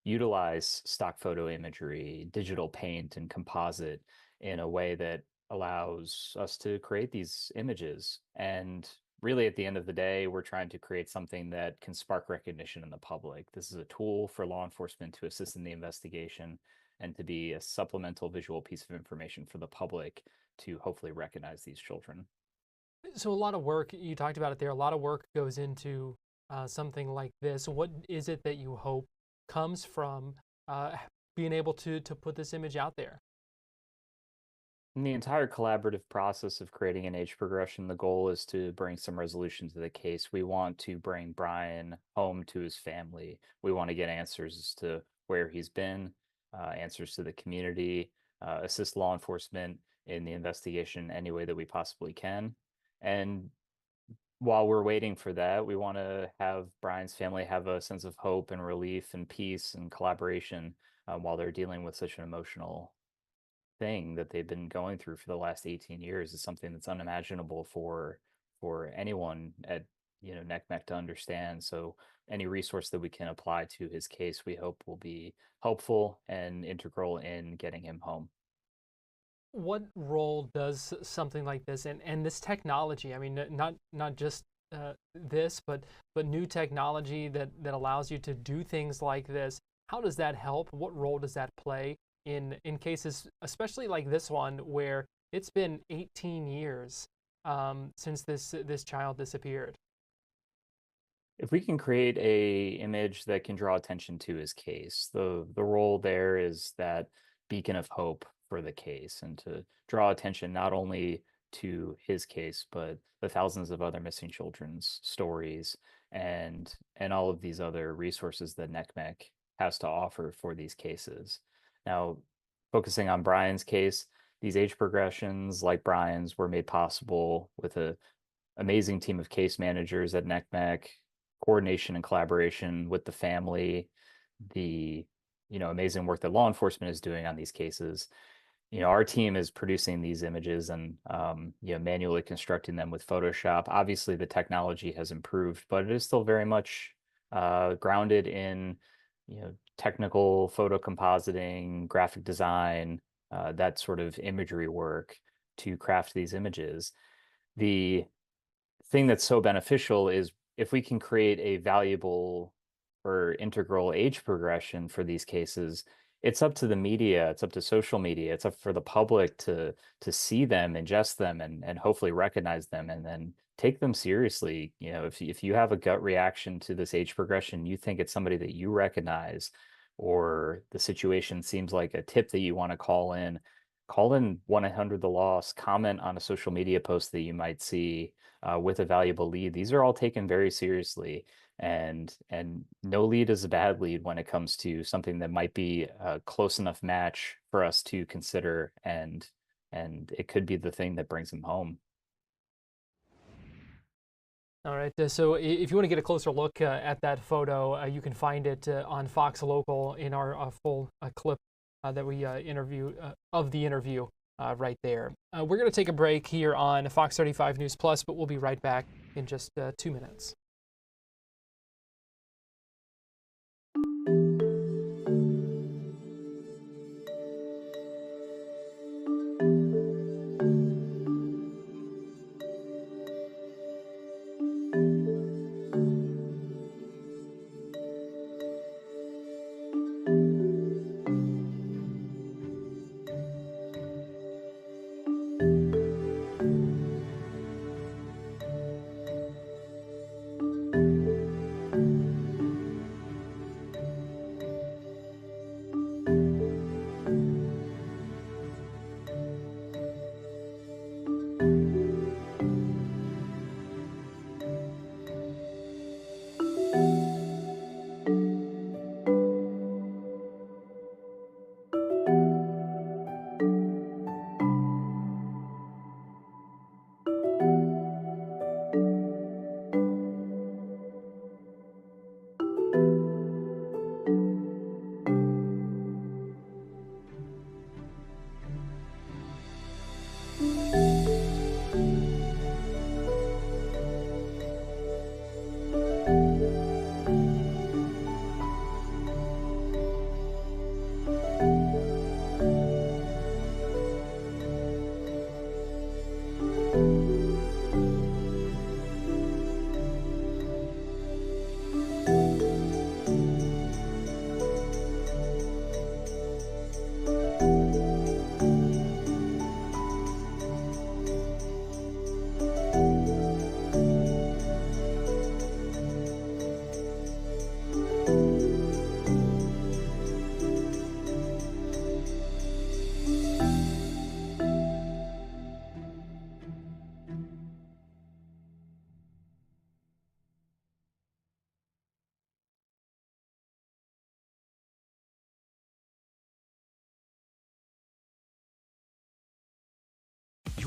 S15: utilize stock photo imagery, digital paint, and composite in a way that allows us to create these images. And really, at the end of the day, we're trying to create something that can spark recognition in the public. This is a tool for law enforcement to assist in the investigation and to be a supplemental visual piece of information for the public to hopefully recognize these children.
S1: So a lot of work, you talked about it there, a lot of work goes into something like this. What is it that you hope comes from being able to put this image out there?
S15: In the entire collaborative process of creating an age progression, the goal is to bring some resolution to the case. We want to bring Brian home to his family. We want to get answers as to where he's been, answers to the community, assist law enforcement in the investigation any way that we possibly can. And while we're waiting for that, we want to have Brian's family have a sense of hope and relief and peace and collaboration while they're dealing with such an emotional thing that they've been going through for the last 18 years. Is something that's unimaginable for anyone at NCMEC to understand. So any resource that we can apply to his case, we hope will be helpful and integral in getting him home.
S1: What role does something like this and this technology, I mean, not just this, but new technology that allows you to do things like this, how does that help? What role does that play in cases, especially like this one, where it's been 18 years since this child disappeared?
S15: If we can create a image that can draw attention to his case, the role there is that beacon of hope for the case, and to draw attention not only to his case, but the thousands of other missing children's stories and all of these other resources that NCMEC has to offer for these cases. Now, focusing on Brian's case, these age progressions like Brian's were made possible with an amazing team of case managers at NCMEC, coordination and collaboration with the family, the amazing work that law enforcement is doing on these cases. Our team is producing these images and manually constructing them with Photoshop. Obviously, the technology has improved, but it is still very much grounded in technical photo compositing, graphic design, that sort of imagery work to craft these images. The thing that's so beneficial is if we can create a valuable or integral age progression for these cases, it's up to the media, it's up to social media, it's up for the public to see them, ingest them, and hopefully recognize them, and then take them seriously. If you have a gut reaction to this age progression, you think it's somebody that you recognize, or the situation seems like a tip that you want to call in 1-800 The Lost, comment on a social media post that you might see with a valuable lead. These are all taken very seriously, and no lead is a bad lead when it comes to something that might be a close enough match for us to consider, and it could be the thing that brings him home.
S1: All right, so if you want to get a closer look at that photo, you can find it on Fox Local in our full clip that we of the interview right there. We're going to take a break here on Fox 35 News Plus, but we'll be right back in just 2 minutes.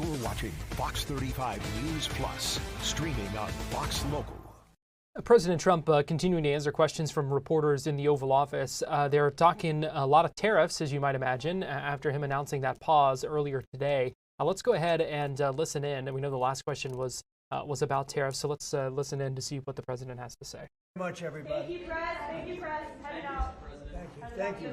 S6: You're watching Fox 35 News Plus, streaming on Fox Local.
S1: President Trump continuing to answer questions from reporters in the Oval Office. They're talking a lot of tariffs, as you might imagine, after him announcing that pause earlier today. Let's go ahead and listen in. And we know the last question was about tariffs, so let's listen in to see what the president has to say.
S16: Much, everybody.
S17: Thank you, Press. Thank you, Press. Heading out.
S16: Thank you.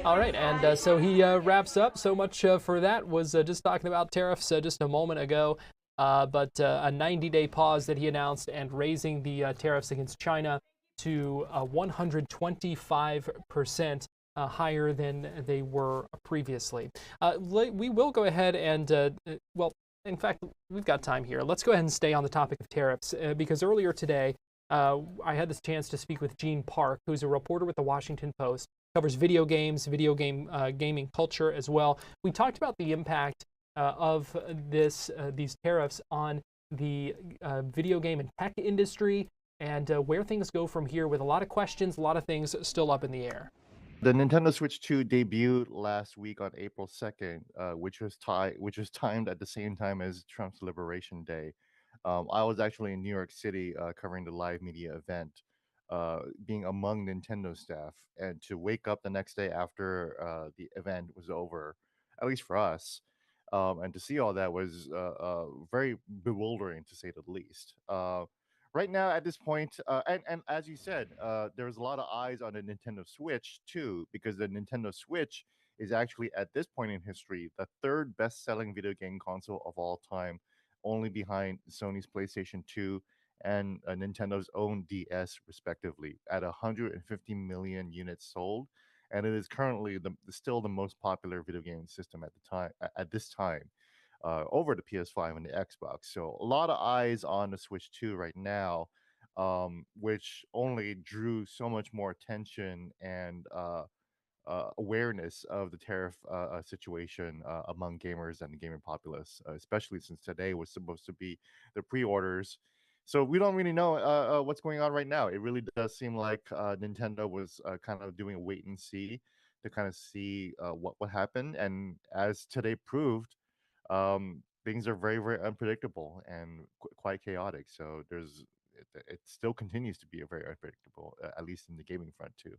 S1: All right, and so he wraps up. So much for that. Was just talking about tariffs just a moment ago. But a 90-day pause that he announced and raising the tariffs against China to 125% higher than they were previously. We will go ahead and, well, in fact, we've got time here. Let's go ahead and stay on the topic of tariffs because earlier today, I had this chance to speak with Gene Park, who's a reporter with the Washington Post, covers video games, gaming culture as well. We talked about the impact of these tariffs on the video game and tech industry and where things go from here with a lot of questions, a lot of things still up in the air.
S3: The Nintendo Switch 2 debuted last week on April 2nd, which was timed at the same time as Trump's Liberation Day. I was actually in New York City covering the live media event, being among Nintendo staff, and to wake up the next day after the event was over, at least for us, and to see all that was very bewildering, to say the least. Right now, at this point, and as you said, there's a lot of eyes on the Nintendo Switch too, because the Nintendo Switch is actually, at this point in history, the third best-selling video game console of all time, only behind Sony's PlayStation 2 and Nintendo's own DS, respectively, at 150 million units sold. And it is currently still the most popular video game system at this time, over the PS5 and the Xbox. So a lot of eyes on the Switch 2 right now, which only drew so much more attention and awareness of the tariff situation among gamers and the gaming populace, especially since today was supposed to be the pre-orders. So we don't really know what's going on right now. It really does seem like Nintendo was kind of doing a wait and see to kind of see what would happen. And as today proved, things are very, very unpredictable and quite chaotic. So it still continues to be a very unpredictable, at least in the gaming front too.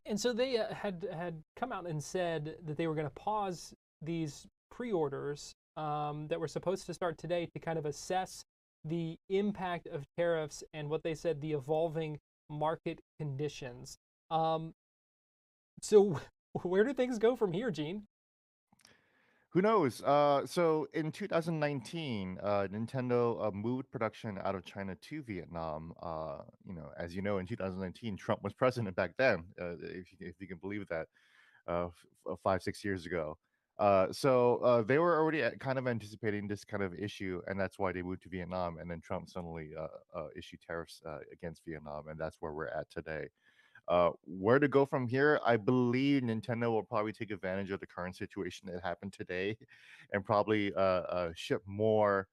S1: And so they had come out and said that they were going to pause these pre-orders that were supposed to start today to kind of assess the impact of tariffs and what they said the evolving market conditions. So where do things go from here, Gene?
S3: Who knows? So in 2019, Nintendo moved production out of China to Vietnam. As you know, in 2019, Trump was president back then, if you can believe that, 5-6 years ago. So they were already kind of anticipating this kind of issue, and that's why they moved to Vietnam. And then Trump suddenly issued tariffs against Vietnam, and that's where we're at today. Where to go from here? I believe Nintendo will probably take advantage of the current situation that happened today, and probably ship more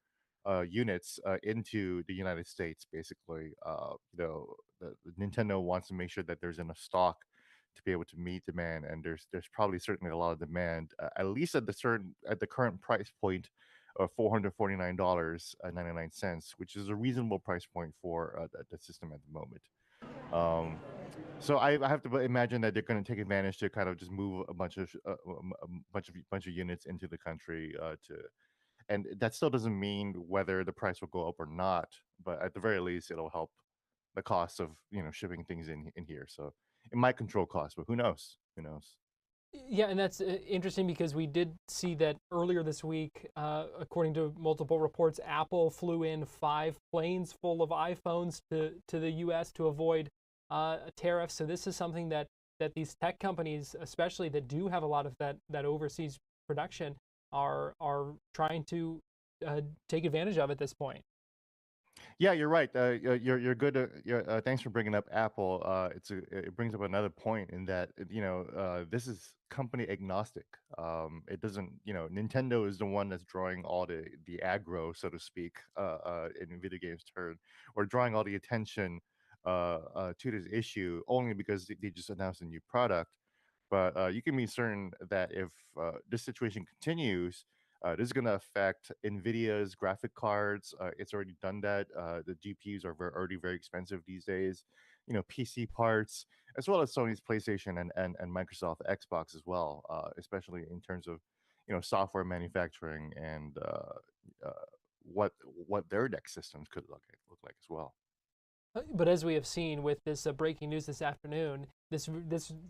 S3: units into the United States. Basically, the Nintendo wants to make sure that there's enough stock to be able to meet demand, and there's probably certainly a lot of demand, at least at the current price point of $449.99, which is a reasonable price point for the system at the moment. So I have to imagine that they're going to take advantage to kind of just move a bunch of units into the country and that still doesn't mean whether the price will go up or not, but at the very least it'll help the cost of shipping things in here. So it might control costs, but who knows? Who knows?
S1: Yeah, and that's interesting because we did see that earlier this week, according to multiple reports, Apple flew in 5 planes full of iPhones to the U.S. to avoid tariffs. So this is something that these tech companies, especially that do have a lot of that overseas production, are trying to take advantage of at this point.
S3: Yeah, you're right. You're good. Thanks for bringing up Apple. It brings up another point in that this is company agnostic. It doesn't. Nintendo is the one that's drawing all the aggro, so to speak, in video games turn, or drawing all the attention to this issue only because they just announced a new product. But you can be certain that if this situation continues, This is going to affect NVIDIA's graphic cards. It's already done that. The GPUs are already very expensive these days. PC parts, as well as Sony's PlayStation and Microsoft Xbox as well, especially in terms of software manufacturing and what their next systems could look like as well.
S1: But as we have seen with this breaking news this afternoon, this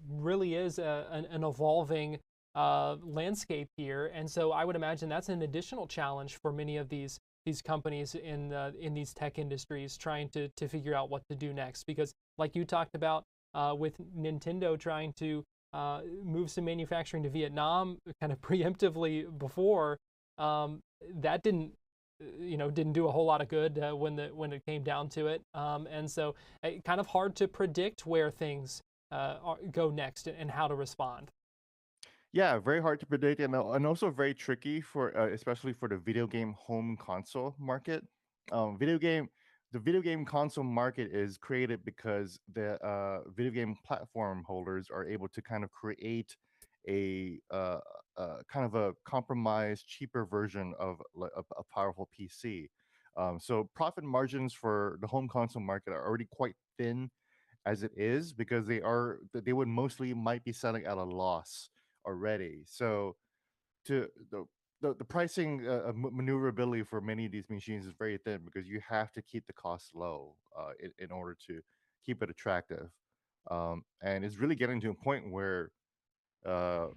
S1: really is an evolving landscape here, and so I would imagine that's an additional challenge for many of these companies in these tech industries trying to figure out what to do next. Because, like you talked about with Nintendo trying to move some manufacturing to Vietnam, kind of preemptively before, that didn't do a whole lot of good when it came down to it, and so kind of hard to predict where things go next and how to respond.
S3: Yeah, very hard to predict, and also very tricky for especially for the video game home console market. The video game console market is created because the video game platform holders are able to kind of create a kind of a compromised, cheaper version of a powerful PC. So profit margins for the home console market are already quite thin as it is, because they would might be selling at a loss already. So the pricing maneuverability for many of these machines is very thin, because you have to keep the costs low in order to keep it attractive. And it's really getting to a point where we're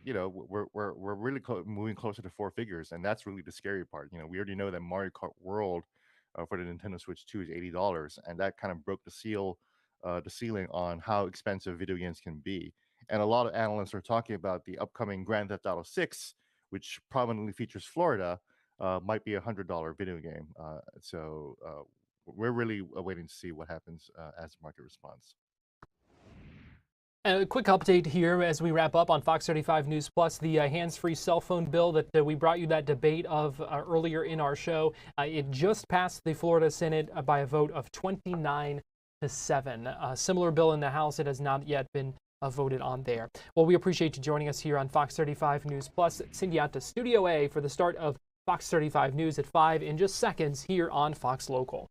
S3: really moving closer to four figures, and that's really the scary part. We already know that Mario Kart World for the Nintendo Switch 2 is $80, and that kind of broke the ceiling on how expensive video games can be. And a lot of analysts are talking about the upcoming Grand Theft Auto 6, which prominently features Florida, might be $100 video game. So we're really waiting to see what happens as the market responds.
S1: A quick update here as we wrap up on Fox 35 News Plus, the hands-free cell phone bill that we brought you that debate of earlier in our show. It just passed the Florida Senate by a vote of 29-7. A similar bill in the House, it has not yet been voted on there. Well, we appreciate you joining us here on Fox 35 News Plus. Cindy out to Studio A for the start of Fox 35 News at 5 in just seconds here on Fox Local.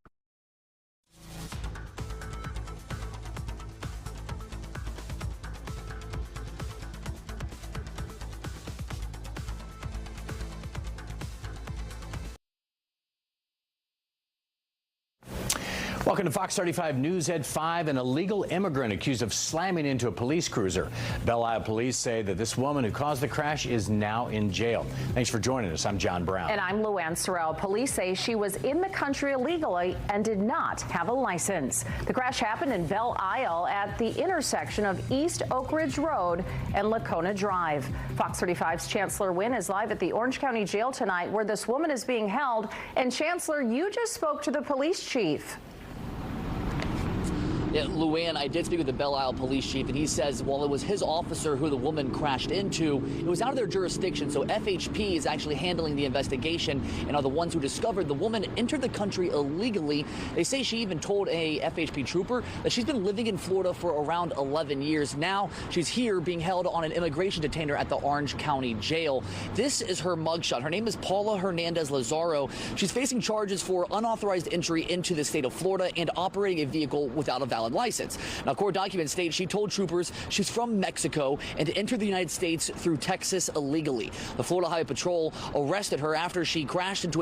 S18: Welcome to Fox 35 News at 5. An illegal immigrant accused of slamming into a police cruiser. Belle Isle police say that this woman who caused the crash is now in jail. Thanks for joining us. I'm John Brown.
S19: And I'm Luann Sorrell. Police say she was in the country illegally and did not have a license. The crash happened in Belle Isle at the intersection of East Oak Ridge Road and Lacona Drive. Fox 35's Chancellor Wynn is live at the Orange County Jail tonight, where this woman is being held. And Chancellor, you just spoke to the police chief.
S20: Yeah, Luann, I did speak with the Belle Isle police chief, and he says while it was his officer who the woman crashed into, it was out of their jurisdiction. So FHP is actually handling the investigation and are the ones who discovered the woman entered the country illegally. They say she even told a FHP trooper that she's been living in Florida for around 11 years. Now she's here being held on an immigration detainer at the Orange County Jail. This is her mugshot. Her name is Paula Hernandez Lazaro. She's facing charges for unauthorized entry into the state of Florida and operating a vehicle without a valid license. Now, court documents state she told troopers she's from Mexico and entered the United States through Texas illegally. The Florida Highway Patrol arrested her after she crashed into a